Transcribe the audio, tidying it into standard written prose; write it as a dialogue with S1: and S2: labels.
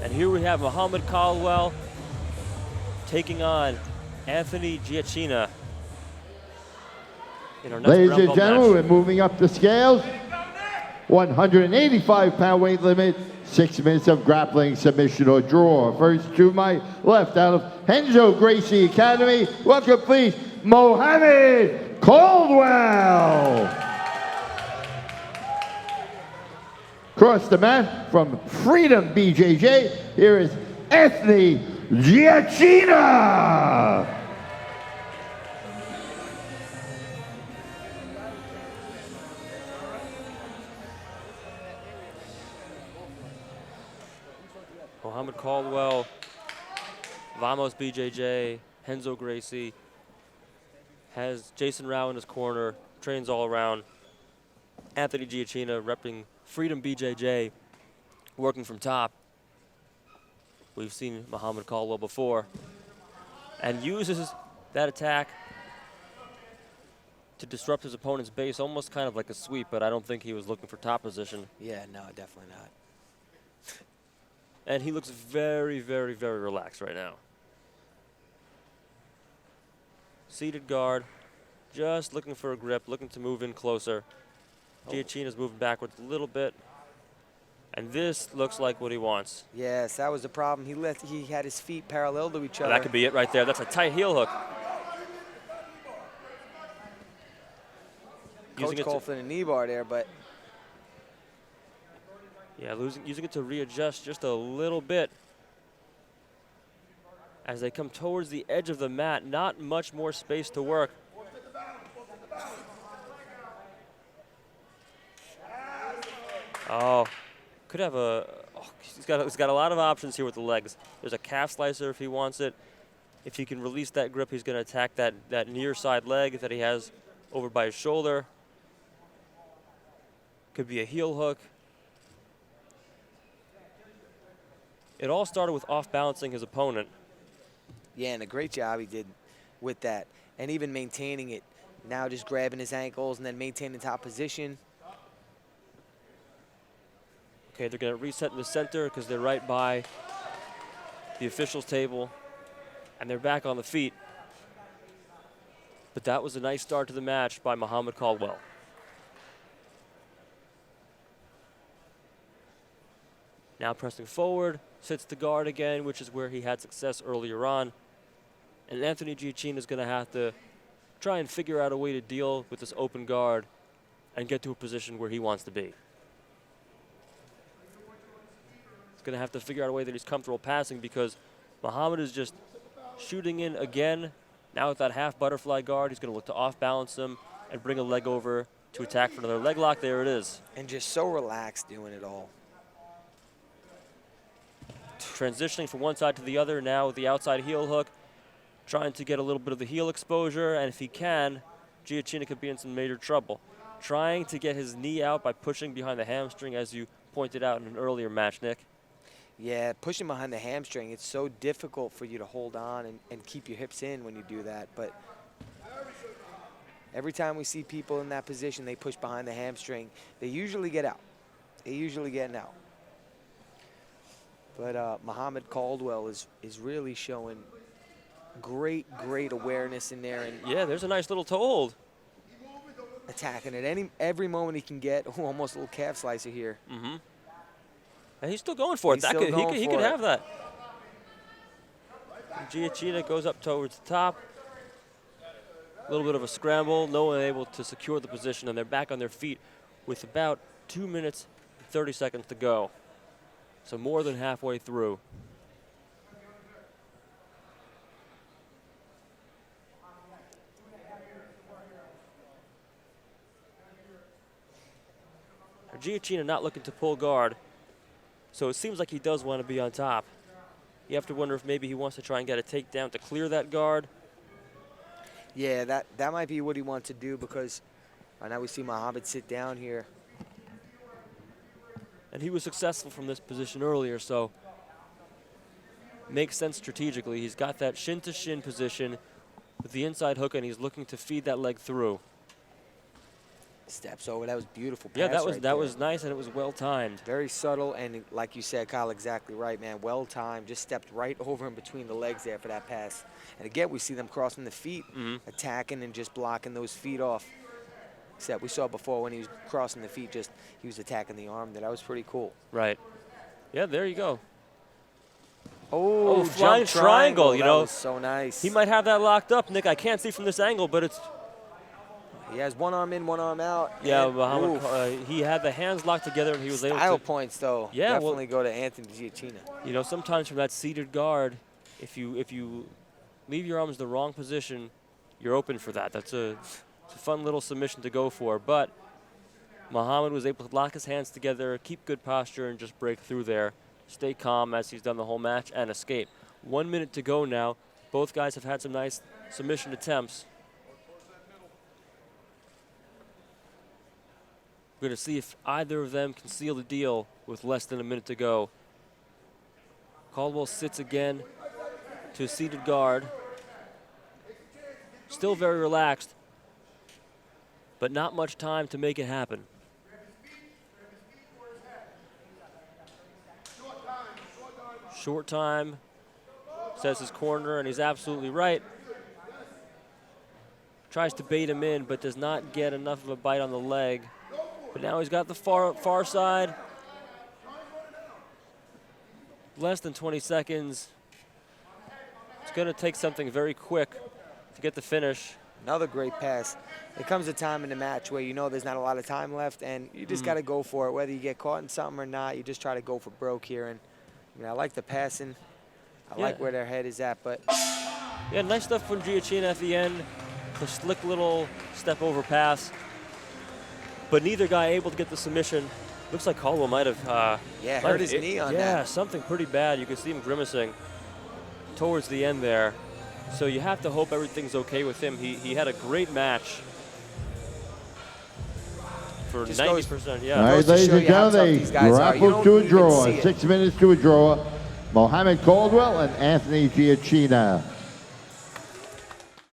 S1: And here we have Muhammad Caldwell taking on Anthony Giacchina in our next
S2: Ladies
S1: brown
S2: and
S1: belt
S2: gentlemen,
S1: match.
S2: we're moving up the scales. 185-pound weight limit, 6 minutes of grappling, submission, or draw. First to my left, out of Henzo Gracie Academy, welcome please, Muhammad Caldwell. Across the mat from Freedom BJJ, here is Anthony Giacchina.
S1: Muhammad Caldwell, Vamos BJJ, Henzo Gracie, has Jason Rao in his corner, trains all around. Anthony Giacchina repping Freedom BJJ, working from top. We've seen Muhammad Caldwell before, and uses that attack to disrupt his opponent's base, almost kind of like a sweep, but I don't think he was looking for top position.
S3: Yeah, no, definitely not.
S1: And he looks very, very, very relaxed right now. Seated guard, just looking for a grip, looking to move in closer. Giacchina's moving backwards a little bit. And this looks like what he wants.
S3: Yes, that was the problem. He had his feet parallel to each other.
S1: That could be it right there. That's a tight heel hook.
S3: Coach called for the knee bar there, but
S1: yeah, using it to readjust just a little bit. As they come towards the edge of the mat, not much more space to work. Oh, could have a, oh, he's got a lot of options here with the legs. There's a calf slicer if he wants it. If he can release that grip, he's going to attack that near side leg that he has over by his shoulder. Could be a heel hook. It all started with off-balancing his opponent.
S3: yeah, and a great job he did with that. And even maintaining it. Now just grabbing his ankles and then maintaining top position.
S1: Okay, they're going to reset in the center because they're right by the officials' table. And they're back on the feet. But that was a nice start to the match by Muhammad Caldwell. Now pressing forward, sits to guard again, which is where he had success earlier on. And Anthony Giacchina is going to have to try and figure out a way to deal with this open guard and get to a position where he wants to be. He's going to have to figure out a way that he's comfortable passing because Muhammad is just shooting in again. Now with that half butterfly guard, he's going to look to off-balance him and bring a leg over to attack for another leg lock. There it is.
S3: And just so relaxed doing it all.
S1: Transitioning from one side to the other now with the outside heel hook, trying to get a little bit of the heel exposure, and if he can, Giacchina could be in some major trouble. Trying to get his knee out by pushing behind the hamstring, as you pointed out in an earlier match, Nick.
S3: Yeah, pushing behind the hamstring, it's so difficult for you to hold on and keep your hips in when you do that. But every time we see people in that position, they push behind the hamstring, they usually get out. They usually get out. But Muhammad Caldwell is really showing great awareness in there. And
S1: yeah, there's a nice little toe hold.
S3: Attacking it every moment he can get. Oh, almost a little calf slicer here.
S1: Mm-hmm. And he's still going for it. He could have that. And Giacchina goes up towards the top. A little bit of a scramble. No one able to secure the position, and they're back on their feet with about 2 minutes, 30 seconds to go. So more than halfway through. Giacchina not looking to pull guard, so it seems like he does want to be on top. You have to wonder if maybe he wants to try and get a takedown to clear that guard.
S3: Yeah, that might be what he wants to do because now we see Muhammad sit down here.
S1: And he was successful from this position earlier, so makes sense strategically. He's got that shin-to-shin position with the inside hook, and he's looking to feed that leg through.
S3: Steps over. That was beautiful pass.
S1: Yeah, that
S3: right
S1: was
S3: there.
S1: nice, and it was well timed.
S3: Very subtle, and like you said, Kyle, exactly right, man. Well timed. Just stepped right over in between the legs there for that pass. And again, we see them crossing the feet, attacking and just blocking those feet off. Except we saw before when he was crossing the feet, just he was attacking the arm. That was pretty cool.
S1: Right. Yeah, there you go.
S3: Oh,
S1: flying
S3: jump
S1: triangle, you
S3: that
S1: know.
S3: was so nice.
S1: He might have that locked up, Nick. I can't see from this angle, but it's...
S3: He has one arm in, one arm out.
S1: Yeah, Muhammad, he had the hands locked together, and he was able to...
S3: Style points, though.
S1: Yeah,
S3: definitely go to Anthony Giacchina.
S1: You know, sometimes from that seated guard, if you leave your arms in the wrong position, you're open for that. It's a fun little submission to go for. But Muhammad was able to lock his hands together, keep good posture, and just break through there. Stay calm as he's done the whole match and escape. 1 minute to go now. Both guys have had some nice submission attempts. We're going to see if either of them can seal the deal with less than a minute to go. Caldwell sits again to a seated guard. Still very relaxed, but not much time to make it happen. Short time, says his corner, and he's absolutely right. Tries to bait him in, but does not get enough of a bite on the leg. But now he's got the far side. Less than 20 seconds. It's going to take something very quick to get the finish.
S3: Another great pass. There comes a time in the match where you know there's not a lot of time left, and you just got to go for it. Whether you get caught in something or not, you just try to go for broke here. And I mean, I like the passing. I like where their head is at, but...
S1: Yeah, nice stuff from Giacchina at the end. The slick little step over pass. But neither guy able to get the submission. Looks like Caldwell might have...
S3: hurt his knee on that.
S1: Yeah, something pretty bad. You can see him grimacing towards the end there. So you have to hope everything's okay with him. He had a great match. For 90%, yeah.
S2: All right, ladies and gentlemen, they grappled to a draw. 6 minutes to a draw. Mohamed Caldwell and Anthony Giacchina.